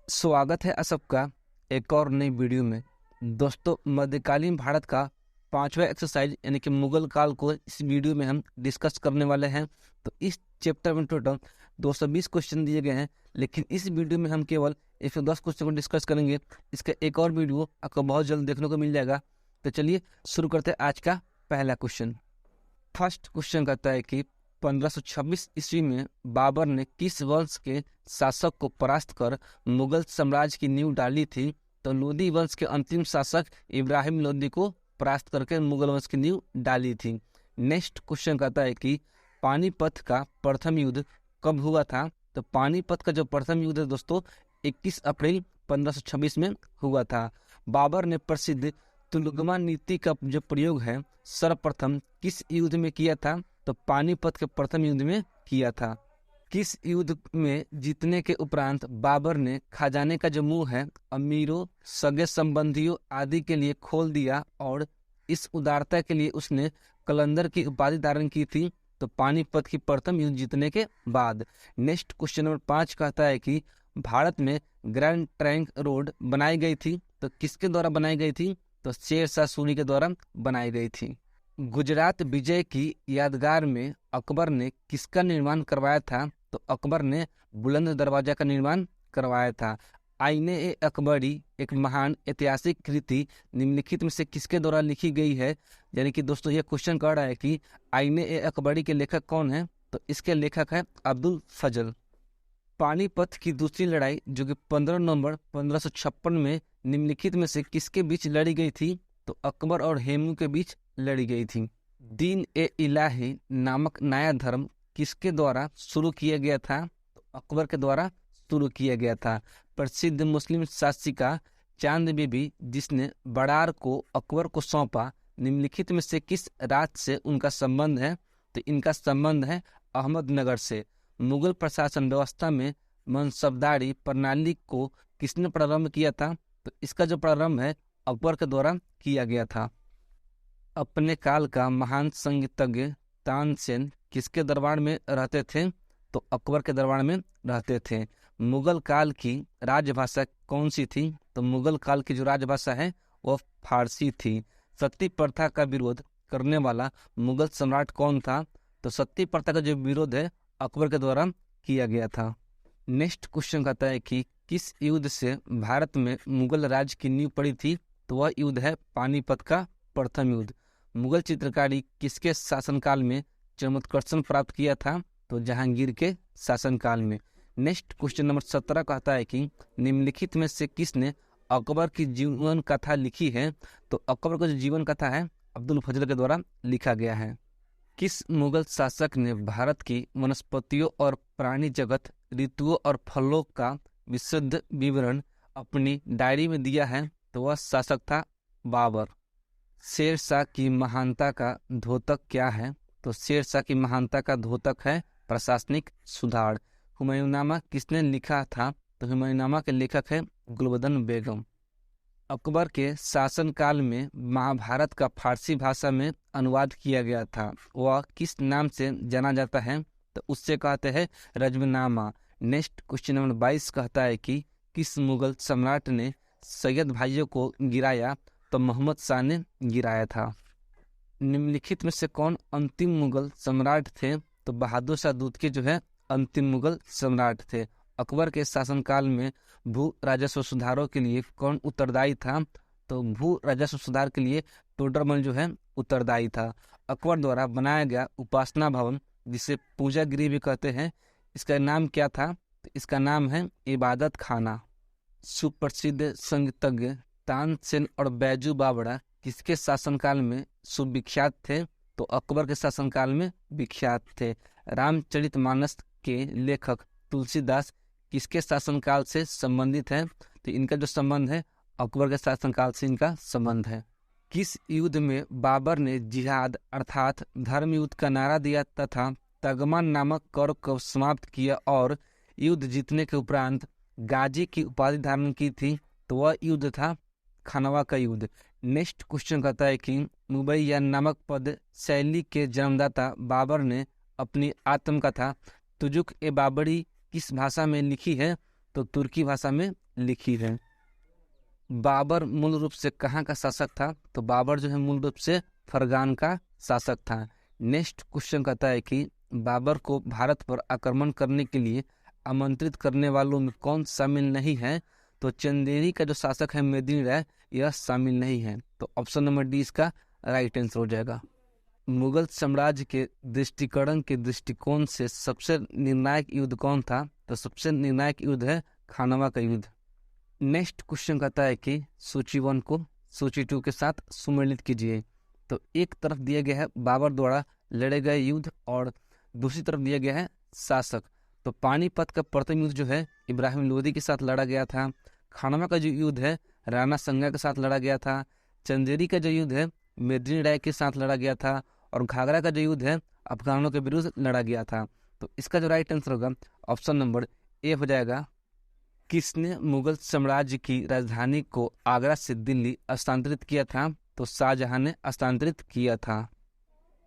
स्वागत है आप सबका एक और नई वीडियो में। दोस्तों, मध्यकालीन भारत का पांचवा एक्सरसाइज यानी कि मुगल काल को इस वीडियो में हम डिस्कस करने वाले हैं। तो इस चैप्टर में टोटल 220 क्वेश्चन दिए गए हैं, लेकिन इस वीडियो में हम केवल 110 क्वेश्चन को डिस्कस करेंगे। इसका एक और वीडियो आपको बहुत जल्द देखने को मिल जाएगा। तो चलिए शुरू करते हैं आज का पहला क्वेश्चन। फर्स्ट क्वेश्चन कहता है कि 1526 ईस्वी में बाबर ने किस वंश के शासक को परास्त कर मुगल साम्राज्य की नींव डाली थी? तो लोदी वंश के अंतिम शासक इब्राहिम लोदी को परास्त करके मुगल वंश की नींव डाली थी। नेक्स्ट क्वेश्चन कहता है कि पानीपत का प्रथम युद्ध कब हुआ था? तो पानीपत का जो प्रथम युद्ध है दोस्तों 21 अप्रैल 1526 में हुआ था। बाबर ने प्रसिद्ध तुलगमा नीति का जो प्रयोग है सर्वप्रथम किस युद्ध में किया था? तो पानीपत के प्रथम युद्ध में किया था। किस युद्ध में जीतने के उपरांत बाबर ने खजाने का जो मुंह है अमीरों, सगे संबंधियों आदि के लिए खोल दिया और इस उदारता के लिए उसने कलंदर की उपाधि धारण की थी? तो पानीपत की प्रथम युद्ध जीतने के बाद। नेक्स्ट क्वेश्चन नंबर 5 कहता है कि भारत में ग्रैंड ट्रंक रोड बनाई गई थी, तो किसके द्वारा बनाई गई थी? तो शेर शाह सूरी के द्वारा बनाई गई थी। गुजरात विजय की यादगार में अकबर ने किसका निर्माण करवाया था? तो अकबर ने बुलंद दरवाजा का निर्माण करवाया था। आईने ए अकबरी एक महान ऐतिहासिक कृति निम्नलिखित में से किसके द्वारा लिखी गई है? यानी कि दोस्तों ये क्वेश्चन कह रहा है कि आईने ए अकबरी के लेखक कौन है? तो इसके लेखक है अब्दुल फजल। पानीपत की दूसरी लड़ाई जो कि 15 नवंबर 1556 में निम्नलिखित में से किसके बीच लड़ी गई थी? तो अकबर और हेमू के बीच लड़ी गई थी। दीन ए इलाही नामक नया धर्म किसके द्वारा शुरू किया गया था? तो अकबर के द्वारा शुरू किया गया था। प्रसिद्ध मुस्लिम शासिका चांद बीबी जिसने बड़ार को अकबर को सौंपा, निम्नलिखित में से किस राज से उनका संबंध है? तो इनका संबंध है अहमदनगर से। मुगल प्रशासन व्यवस्था में मनसबदारी प्रणाली को किसने प्रारंभ किया था? तो इसका जो प्रारंभ है अकबर के द्वारा किया गया था। अपने काल का महान संगीतज्ञ तानसेन किसके दरबार में रहते थे? तो अकबर के दरबार में रहते थे। मुगल काल की राजभाषा कौन सी थी? तो मुगल काल की जो राजभाषा है वह फारसी थी। सती प्रथा का विरोध करने वाला मुगल सम्राट कौन था? तो सती प्रथा का जो विरोध है अकबर के द्वारा किया गया था। नेक्स्ट क्वेश्चन कहता है कि किस युद्ध से भारत में मुगल राज्य की नींव पड़ी थी? तो वह युद्ध है पानीपत का प्रथम युद्ध। मुगल चित्रकारी किसके शासनकाल में चरमोत्कर्षण प्राप्त किया था? तो जहांगीर के शासनकाल में। नेक्स्ट क्वेश्चन नंबर 17 कहता है कि निम्नलिखित में से किसने अकबर की जीवन कथा लिखी है? तो अकबर का जो जीवन कथा है अब्दुल फजल के द्वारा लिखा गया है। किस मुगल शासक ने भारत की वनस्पतियों और प्राणी जगत, ऋतुओं और फलों का विशुद्ध विवरण अपनी डायरी में दिया है? तो वह शासक था बाबर। शेर शाह की महानता का द्योतक क्या है? तो शेर शाह की महानता का द्योतक है प्रशासनिक सुधार। हुमायूंनामा किसने लिखा था? तो हुमायूंनामा के लेखक है गुलबदन बेगम। अकबर के शासनकाल में महाभारत का फारसी भाषा में अनुवाद किया गया था, वह किस नाम से जाना जाता है? तो उससे कहते हैं रजमनामा। नेक्स्ट क्वेश्चन नंबर 22 कहता है कि किस मुगल सम्राट ने सैयद भाइयों को गिराया? तो मोहम्मद शाह ने गिराया था। निम्नलिखित में से कौन अंतिम मुगल सम्राट थे? तो बहादुर शाह दूतकी जो है अंतिम मुगल सम्राट थे। अकबर के शासनकाल में भू राजस्व सुधारों के लिए कौन उत्तरदायी था? तो भू राजस्व सुधार के लिए टोडरमल जो है उत्तरदायी था। अकबर द्वारा बनाया गया उपासना भवन जिसे पूजा गृह भी कहते हैं, इसका नाम क्या था? तो इसका नाम है इबादत खाना। सुप्रसिद्ध संगीतज्ञ तानसेन और बैजू बावड़ा किसके शासनकाल में सुविख्यात थे? तो अकबर के शासनकाल में विख्यात थे। रामचरितमानस के लेखक तुलसीदास किसके शासनकाल से संबंधित है? तो इनका जो संबंध है अकबर के शासनकाल से इनका संबंध है। किस युद्ध में बाबर ने जिहाद अर्थात धर्म युद्ध का नारा दिया तथा तगमा नामक कर को समाप्त किया और युद्ध जीतने के उपरांत गाजी की उपाधि धारण की थी? तो वह युद्ध था खानवा का युद्ध। नेक्स्ट क्वेश्चन कहता है कि मुबैया नामक पद शैली के जन्मदाता बाबर ने अपनी आत्मकथा तुजुक ए बाबरी किस भाषा में लिखी है? तो तुर्की भाषा में लिखी है। बाबर मूल रूप से कहाँ का शासक था? तो बाबर जो है मूल रूप से फरगान का शासक था। नेक्स्ट क्वेश्चन कहता है कि बाबर को भारत पर आक्रमण करने के लिए आमंत्रित करने वालों में कौन शामिल नहीं है? तो चंदेरी का जो शासक है मेदिनी राय, यह शामिल नहीं है। तो ऑप्शन नंबर डी इसका राइट आंसर हो जाएगा। मुगल साम्राज्य के दृष्टिकरण के दृष्टिकोण से सबसे निर्णायक युद्ध कौन था? तो सबसे निर्णायक युद्ध है खानवा का युद्ध। नेक्स्ट क्वेश्चन कहता है कि सूची 1 को सूची 2 के साथ सुमेलित कीजिए। तो एक तरफ दिया गया है बाबर द्वारा लड़े गए युद्ध और दूसरी तरफ दिया गया है शासक। तो पानीपत का प्रथम युद्ध जो है इब्राहिम लोदी के साथ लड़ा गया था। खानवा का जो युद्ध है राणा संगा के साथ लड़ा गया था। चंदेरी का जो युद्ध है मेदिनी राय के साथ लड़ा गया था। और घाघरा का जो युद्ध है अफगानों के विरुद्ध लड़ा गया था। तो इसका जो राइट आंसर होगा ऑप्शन नंबर ए हो जाएगा। किसने मुगल साम्राज्य की राजधानी को आगरा से दिल्ली स्थानांतरित किया था? तो शाहजहां ने स्थानांतरित किया था।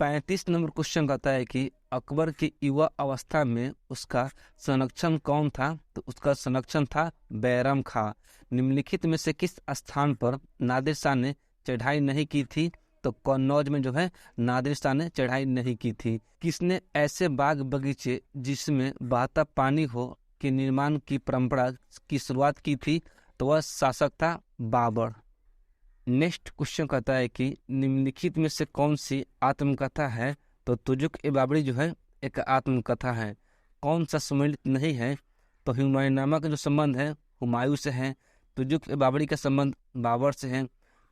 35 नंबर क्वेश्चन कहता है कि अकबर की युवा अवस्था में उसका संरक्षण कौन था? तो उसका संरक्षण था बैरम खां। निम्नलिखित में से किस स्थान पर नादिर शाह ने चढ़ाई नहीं की थी? तो कन्नौज में जो है नादिर शाह ने चढ़ाई नहीं की थी। किसने ऐसे बाग बगीचे जिसमें बहता पानी हो के निर्माण की परंपरा की शुरुआत की थी? तो वह शासक था बाबर। नेक्स्ट क्वेश्चन कहता है कि निम्नलिखित में से कौन सी आत्मकथा है? तो तुजुक ए बाबरी जो है एक आत्मकथा है। कौन सा सम्मिलित नहीं है? तो हुमायूंनामा का जो संबंध है हुमायूं से है। तुजुक ए बाबरी का संबंध बाबर से है।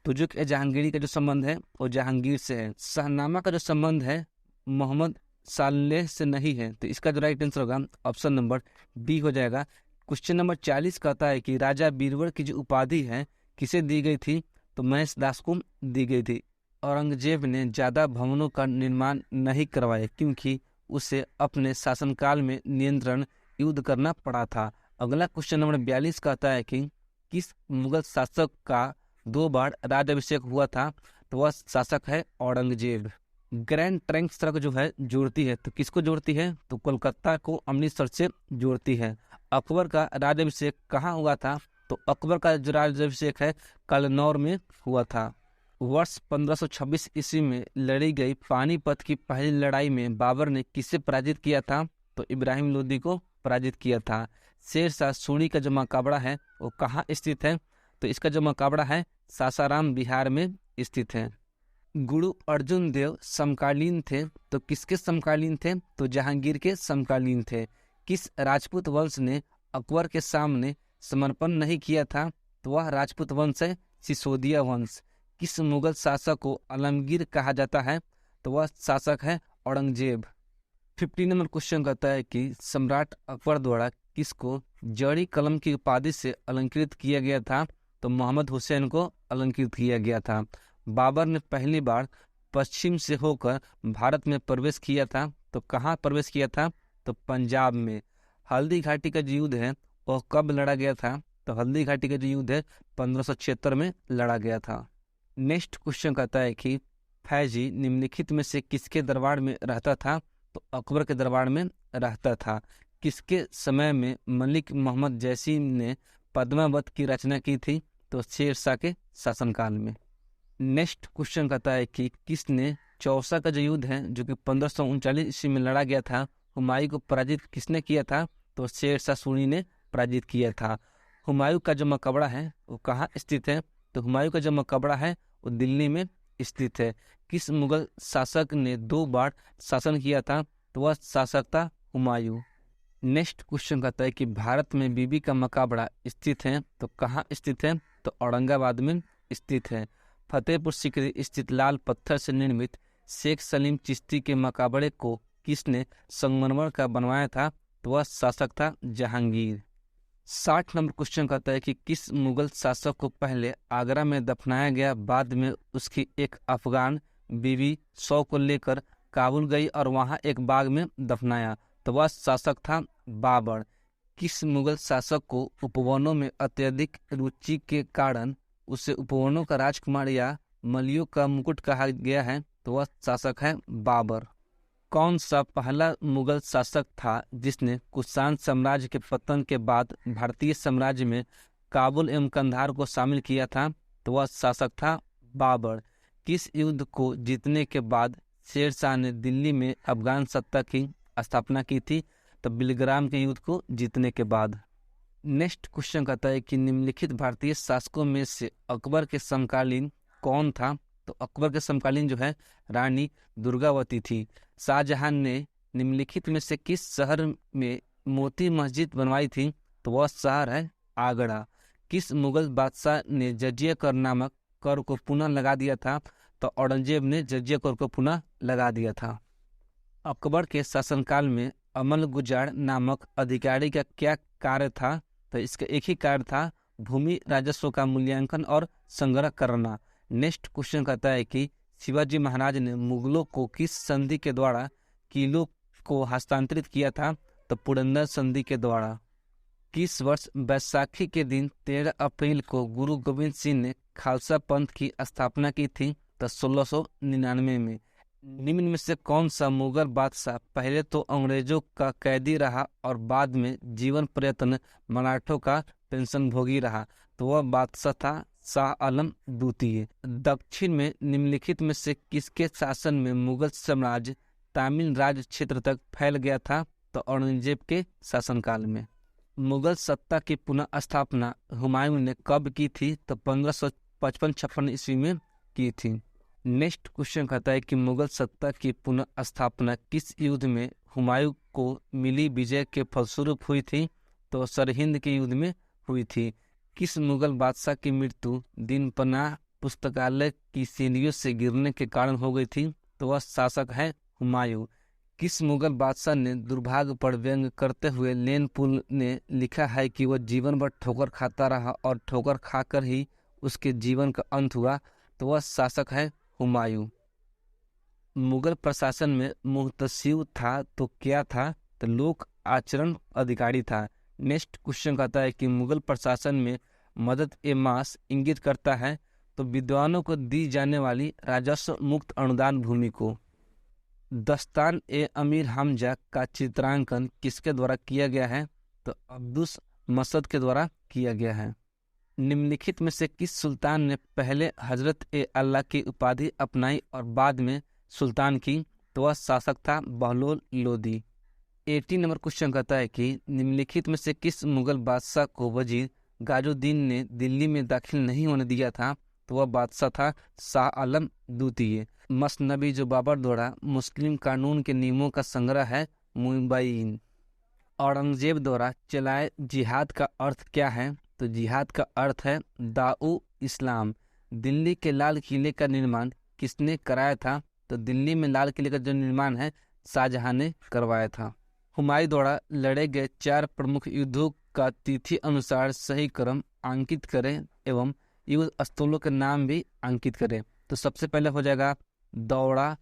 तुजुक ए जहांगीरी का जो संबंध है वो जहांगीर से है। शाहनामा का जो संबंध है मोहम्मद सालेह से नहीं है। तो इसका जो राइट आंसर होगा ऑप्शन नंबर डी हो जाएगा। क्वेश्चन नंबर 40 कहता है कि राजा बीरबल की जो उपाधि है किसे दी गई थी? तो महेश दास को दी गई थी। औरंगजेब ने ज्यादा भवनों का निर्माण नहीं करवाया क्योंकि उसे अपने शासनकाल में नियंत्रण युद्ध करना पड़ा था। अगला क्वेश्चन नंबर 42 कहता है कि किस मुगल शासक का 2 बार राज्याभिषेक हुआ था? तो वह शासक है औरंगजेब। ग्रैंड ट्रंक सड़क जो है जोड़ती है, तो किसको जोड़ती है? तो कोलकाता को अमृतसर से जोड़ती है। अकबर का राज्याभिषेक कहाँ हुआ था? तो अकबर का जो राज्याभिषेक है कलनौर में हुआ था। वर्ष 1526 ईस्वी में लड़ी गई पानीपत की पहली लड़ाई में बाबर ने किसे पराजित किया था? तो इब्राहिम लोदी को पराजित किया था। शेरशाह सूरी का जो मकबरा है वो कहाँ स्थित है? तो इसका जो मकबरा है सासाराम बिहार में स्थित है। गुरु अर्जुन देव समकालीन थे, तो किसके समकालीन थे? तो जहांगीर के समकालीन थे। किस राजपूत वंश ने अकबर के सामने समर्पण नहीं किया था? तो वह राजपूत वंश है सिसोदिया वंश। किस मुगल शासक को आलमगीर कहा जाता है? तो वह शासक है औरंगजेब। 50 नंबर क्वेश्चन कहता है कि सम्राट अकबर द्वारा किसको जड़ी कलम की उपाधि से अलंकृत किया गया था? तो मोहम्मद हुसैन को अलंकृत किया गया था। बाबर ने पहली बार पश्चिम से होकर भारत में प्रवेश किया था, तो कहाँ प्रवेश किया था? तो पंजाब में। हल्दी घाटी का जो युद्ध है वह कब लड़ा गया था? तो हल्दी घाटी का जो युद्ध है 1576 में लड़ा गया था। नेक्स्ट क्वेश्चन कहता है कि फैजी निम्नलिखित में से किसके दरबार में रहता था? तो अकबर के दरबार में रहता था। किसके समय में मलिक मोहम्मद जैसी ने पद्मावत की रचना की थी? तो शेरशाह के शासनकाल में। नेक्स्ट क्वेश्चन कहता है कि किसने चौसा का जो युद्ध है जो कि 1539 ईस्वी में लड़ा गया था, हुमायूं को पराजित किसने किया था? तो शेरशाह सूरी ने पराजित किया था। हुमायूं का जो मकबरा है वो कहाँ स्थित है? तो हुमायूं का जो मकबरा है वो दिल्ली में स्थित है। किस मुगल शासक ने 2 बार शासन किया था? तो वह शासक था हुमायूं। नेक्स्ट क्वेश्चन कहता है कि भारत में बीबी का मकबरा स्थित है, तो कहाँ स्थित है? तो औरंगाबाद में स्थित है। फतेहपुर सीकरी स्थित लाल पत्थर से निर्मित शेख सलीम चिश्ती के मकबरे को किसने संगमरमर का बनवाया था? तो वह शासक था जहांगीर। 60 नंबर क्वेश्चन कहता है कि किस मुगल शासक को पहले आगरा में दफनाया गया, बाद में उसकी एक अफगान बीवी 100 को लेकर काबुल गई और वहां एक बाग में दफनाया? तो वह शासक था बाबर। किस मुगल शासक को उपवनों में अत्यधिक रुचि के कारण उसे उपवनों का राजकुमार या मलियों का मुकुट कहा गया है? तो वह शासक है बाबर। कौन सा पहला मुगल शासक था जिसने कुषाण साम्राज्य के पतन के बाद भारतीय साम्राज्य में काबुल एवं कंधार को शामिल किया था? तो वह शासक था बाबर। किस युद्ध को जीतने के बाद शेर शाह ने दिल्ली में अफगान सत्ता की स्थापना की थी? तो बिलग्राम के युद्ध को जीतने के बाद। नेक्स्ट क्वेश्चन कहता है कि निम्नलिखित भारतीय शासकों में से अकबर के समकालीन कौन था? तो अकबर के समकालीन जो है रानी दुर्गावती थी। शाहजहां ने निम्नलिखित में से किस शहर में मोती मस्जिद बनवाई थी? तो वह शहर है आगरा। किस मुगल बादशाह ने जजिया कर नामक कर को पुनः लगा दिया था? तो औरंगजेब ने जजिया कर को पुनः लगा दिया था। अकबर के शासनकाल में अमल गुजार नामक अधिकारी का क्या कार्य था? तो इसका एक ही कार्य था, भूमि राजस्व का मूल्यांकन और संग्रह करना। नेक्स्ट क्वेश्चन कहता है कि शिवाजी महाराज ने मुगलों को किस संधि के द्वारा किलों को हस्तांतरित किया था? तो पुरंदर संधि के द्वारा। किस वर्ष बैसाखी के दिन 13 अप्रैल को गुरु गोविंद सिंह ने खालसा पंथ की स्थापना की थी? तो 1699 में। निम्न में से कौन सा मुगल बादशाह पहले तो अंग्रेजों का कैदी रहा और बाद में जीवन पर्यंत मराठों का पेंशन भोगी रहा? तो वह बादशाह था शाह आलम द्वितीय। दक्षिण में निम्नलिखित में से किसके शासन में मुगल साम्राज्य तमिल राज क्षेत्र तक फैल गया था? तो औरंगजेब के शासनकाल में। मुगल सत्ता की पुनः स्थापना हुमायूं ने कब की थी? तो 1555-56 ईस्वी में की थी। नेक्स्ट क्वेश्चन कहता है कि मुगल सत्ता की पुनः स्थापना किस युद्ध में हुमायूं को मिली विजय के फलस्वरूप हुई थी? तो सरहिंद के युद्ध में हुई थी। किस मुगल बादशाह की मृत्यु दिन पनाह पुस्तकालय की सीढ़ियों से गिरने के कारण हो गई थी? तो वह शासक है हुमायूं। किस मुगल बादशाह ने दुर्भाग्य पर व्यंग करते हुए लेनपुल ने लिखा है कि वह जीवन भर ठोकर खाता रहा और ठोकर खाकर ही उसके जीवन का अंत हुआ? तो वह शासक है हुमायूं। मुगल प्रशासन में मुहतसिब था तो क्या था? तो लोक आचरण अधिकारी था। नेक्स्ट क्वेश्चन कहता है कि मुगल प्रशासन में मदद ए मास इंगित करता है? तो विद्वानों को दी जाने वाली राजस्व मुक्त अनुदान भूमि को। दस्तान ए अमीर हमजा का चित्रांकन किसके द्वारा किया गया है? तो अब्दुस मसद के द्वारा किया गया है। निम्नलिखित में से किस सुल्तान ने पहले हजरत ए अल्लाह की उपाधि अपनाई और बाद में सुल्तान की? तो वह शासक था बहलोल लोदी। 18 नंबर क्वेश्चन कहता है कि निम्नलिखित में से किस मुगल बादशाह को वजीर गाजुद्दीन ने दिल्ली में दाखिल नहीं होने दिया था? तो वह बादशाह था शाह आलम द्वितीय। मसनबी जो बाबर द्वारा मुस्लिम कानून के नियमों का संग्रह है मुबैयीन। औरंगजेब द्वारा चलाए जिहाद का अर्थ क्या है? तो जिहाद का अर्थ है दाऊ इस्लाम। दिल्ली के लाल किले का निर्माण किसने कराया था? तो दिल्ली में लाल किले का जो निर्माण है शाहजहां ने करवाया था। हुमायूं द्वारा लड़े गए 4 प्रमुख युद्धों का तिथि अनुसार सही क्रम अंकित करें एवं युद्ध स्थलों के नाम भी अंकित करें। तो सबसे पहले हो जाएगा दौड़ा,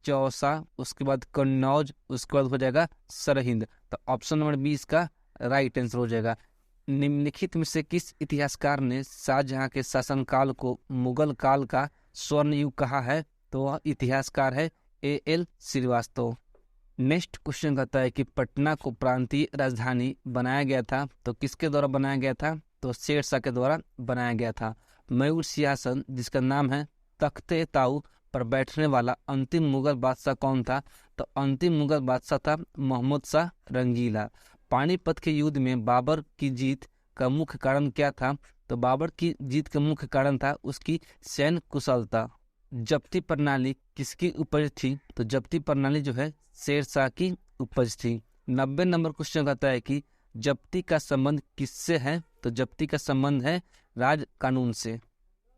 चौसा, उसके बाद कन्नौज, उसके बाद हो जाएगा सरहिंद। तो ऑप्शन नंबर 20 का राइट आंसर हो जाएगा। निम्नलिखित में से किस इतिहासकार ने शाहजहां के शासनकाल को मुगल काल का स्वर्ण युग कहा है? तो वह इतिहासकार है A.L. श्रीवास्तव। नेक्स्ट क्वेश्चन कहता है कि पटना को प्रांतीय राजधानी बनाया गया था? तो किसके द्वारा बनाया गया था? तो शेर शाह के द्वारा बनाया गया था। मयूर सिंहासन जिसका नाम है तख्ते ताऊ पर बैठने वाला अंतिम मुगल बादशाह कौन था? तो अंतिम मुगल बादशाह था मोहम्मद शाह रंगीला। पानीपत के युद्ध में बाबर की जीत का मुख्य कारण क्या था? तो बाबर की जीत का मुख्य कारण था उसकी सैन्य कुशलता। जब्ती प्रणाली किसकी उपज थी? तो जब्ती प्रणाली जो है शेर शाह की उपज थी। 90 नंबर क्वेश्चन कहता है कि जब्ती का संबंध किससे है? तो जब्ती का संबंध है राज कानून से।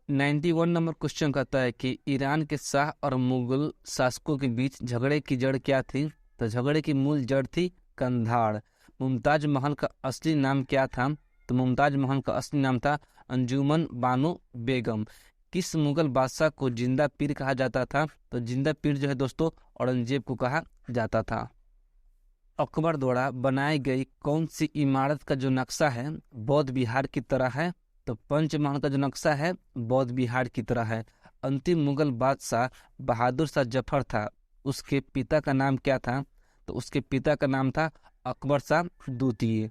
91 नंबर क्वेश्चन कहता है कि ईरान के शाह और मुगल शासकों के बीच झगड़े की जड़ क्या थी? तो झगड़े की मूल जड़ थी कंधार। मुमताज महल का असली नाम क्या था? तो मुमताज महल का असली नाम था अंजुमन बानो बेगम। किस मुगल बादशाह को जिंदा पीर कहा जाता था? तो जिंदा पीर जो है दोस्तों औरंगजेब को कहा जाता था। अकबर द्वारा बनाई गई कौन सी इमारत का जो नक्शा है बौद्ध विहार की तरह है? तो पंचमहल का जो नक्शा है बौद्ध विहार की तरह है। अंतिम मुगल बादशाह बहादुर शाह जफर था, उसके पिता का नाम क्या था? तो उसके पिता का नाम था अकबर शाह द्वितीय।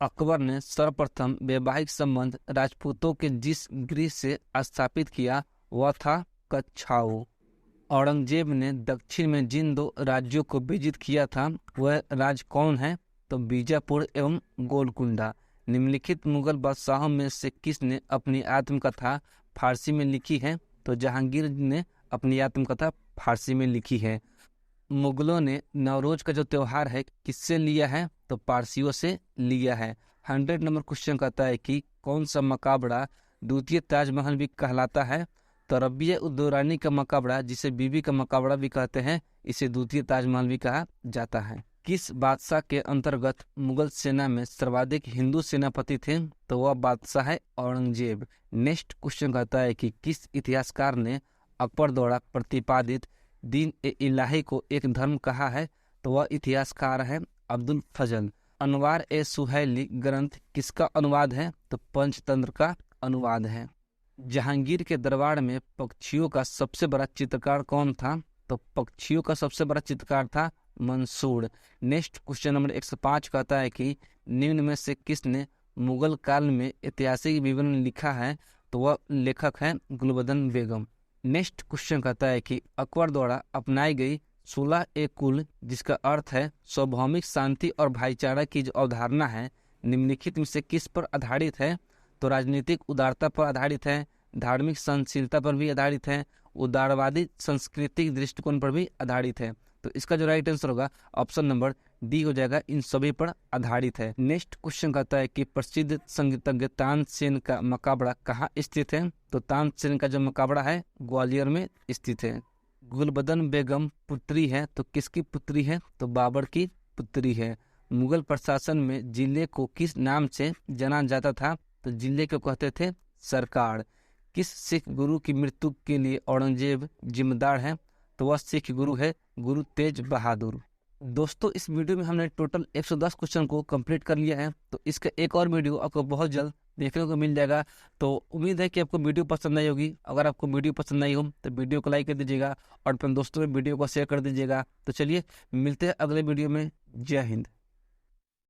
अकबर ने सर्वप्रथम वैवाहिक संबंध राजपूतों के जिस गृह से स्थापित किया वह था कच्छाऊ। औरंगजेब ने दक्षिण में जिन 2 राज्यों को विजित किया था वह राज्य कौन है? तो बीजापुर एवं गोलकुंडा। निम्नलिखित मुगल बादशाहों में से किसने अपनी आत्मकथा फारसी में लिखी है? तो जहांगीर ने अपनी आत्मकथा फारसी में लिखी है। मुगलों ने नवरोज का जो त्यौहार है किससे लिया है? तो पारसियों से लिया है। 100 नंबर क्वेश्चन कहता है कि कौन सा मकाबड़ा द्वितीय ताजमहल भी कहलाता है? तो रबिया उद्दौरानी का मकाबड़ा, जिसे बीबी का मकाबड़ा भी कहते हैं, इसे द्वितीय ताजमहल भी कहा जाता है। किस बादशाह के अंतर्गत मुगल सेना में सर्वाधिक हिंदू सेनापति थे? तो वह बादशाह है औरंगजेब। नेक्स्ट क्वेश्चन कहता है कि किस इतिहासकार ने अकबर द्वारा प्रतिपादित दीन ए इलाही को एक धर्म कहा है? तो वह इतिहासकार है अब्दुल फजल। अनवार ए सुहैली ग्रंथ किसका अनुवाद है? तो पंचतंत्र का अनुवाद है। जहांगीर के दरबार में पक्षियों का सबसे बड़ा चित्रकार कौन था? तो पक्षियों का सबसे बड़ा चित्रकार था मंसूर। नेक्स्ट क्वेश्चन नंबर 105 कहता है कि निम्न में से किसने मुगल काल में ऐतिहासिक विवरण लिखा है? तो वह लेखक है गुलबदन बेगम। नेक्स्ट क्वेश्चन कहता है कि अकबर द्वारा अपनाई गई 16 ए कुल, जिसका अर्थ है सार्वभौमिक शांति और भाईचारा की जो अवधारणा है, निम्नलिखित में से किस पर आधारित है? तो राजनीतिक उदारता पर आधारित है, धार्मिक सहनशीलता पर भी आधारित है, उदारवादी सांस्कृतिक दृष्टिकोण पर भी आधारित है। तो इसका जो राइट आंसर होगा ऑप्शन नंबर डी हो जाएगा, इन सभी पर आधारित है। नेक्स्ट क्वेश्चन कहता है कि प्रसिद्ध संगीतज्ञ तानसेन का मकाबड़ा कहाँ स्थित है? तो तानसेन का जो मकाबड़ा है ग्वालियर में स्थित है। गुलबदन बेगम पुत्री है, तो किसकी पुत्री है? तो बाबर की पुत्री है। मुगल प्रशासन में जिले को किस नाम से जाना जाता था? तो जिले को कहते थे सरकार। किस सिख गुरु की मृत्यु के लिए औरंगजेब जिम्मेदार है? तो वह सिख गुरु है गुरु तेज बहादुर। दोस्तों, इस वीडियो में हमने टोटल 110 क्वेश्चन को कंप्लीट कर लिया है। तो इसका एक और वीडियो आपको बहुत जल्द देखने को मिल जाएगा। तो उम्मीद है कि आपको वीडियो पसंद आई होगी। अगर आपको वीडियो पसंद आई हो तो वीडियो को लाइक कर दीजिएगा और अपने दोस्तों में वीडियो को शेयर कर दीजिएगा। तो चलिए मिलते हैं अगले वीडियो में। जय हिंद।